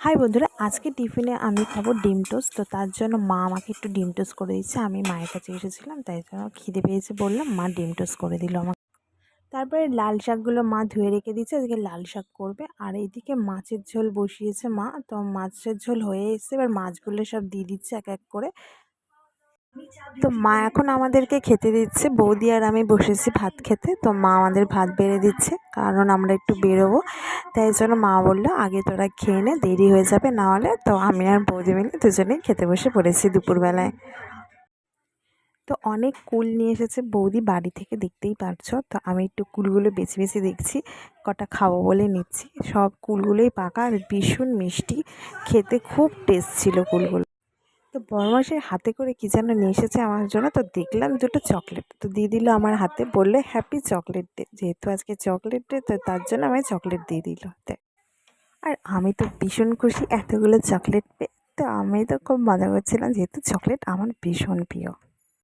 High বন্ধুরা, আজকে টিফিনে আমি খাবো ডিম টোস্ট। তো তার জন্য মা আমাকে একটু ডিম টোস্ট করে দিচ্ছে। আমি মায়ের কাছে এসেছিলাম, তাই জন্য খিদে পেয়েছে বললাম, মা ডিম টোস্ট করে দিল আমাকে। তারপরে লাল শাকগুলো মা ধুয়ে রেখে দিচ্ছে, আজকে লাল শাক করবে। আর এইদিকে মাছের ঝোল বসিয়েছে মা। তো মাছের ঝোল হয়ে এসছে, এবার মাছগুলো সব দিয়ে দিচ্ছে এক এক করে। তো মা এখন আমাদেরকে খেতে দিচ্ছে, বৌদি আর আমি বসেছি ভাত খেতে। তো মা আমাদের ভাত বেড়ে দিচ্ছে, কারণ আমরা একটু বেরোবো, তাই জন্য মা বললো আগে তোরা খেয়ে নে, দেরি হয়ে যাবে না হলে। তো আমি আর বৌদি মিলে দুজনেই খেতে বসে পড়েছি দুপুরবেলায়। তো অনেক কুল নিয়ে এসেছে বৌদি বাড়ি থেকে, দেখতেই পারছো। তো আমি একটু কুলগুলো বেছে বেছে দেখছি, কটা খাবো বলে নিচ্ছি। সব কুলগুলোই পাকা আর ভীষণ মিষ্টি, খেতে খুব টেস্ট ছিল কুলগুলো। তো বড়মাসের হাতে করে কী যেন নিয়ে এসেছে আমার জন্য। তো দেখলাম দুটো চকলেট, তো দিয়ে দিল আমার হাতে, বললে হ্যাপি চকলেট ডে। যেহেতু আজকে চকলেট ডে, তো তার জন্য আমায় চকলেট দিয়ে দিল। আর আমি তো ভীষণ খুশি এতগুলো চকলেট পেয়ে। তো আমি তো খুব মজা করছিলাম, যেহেতু চকলেট আমার ভীষণ প্রিয়।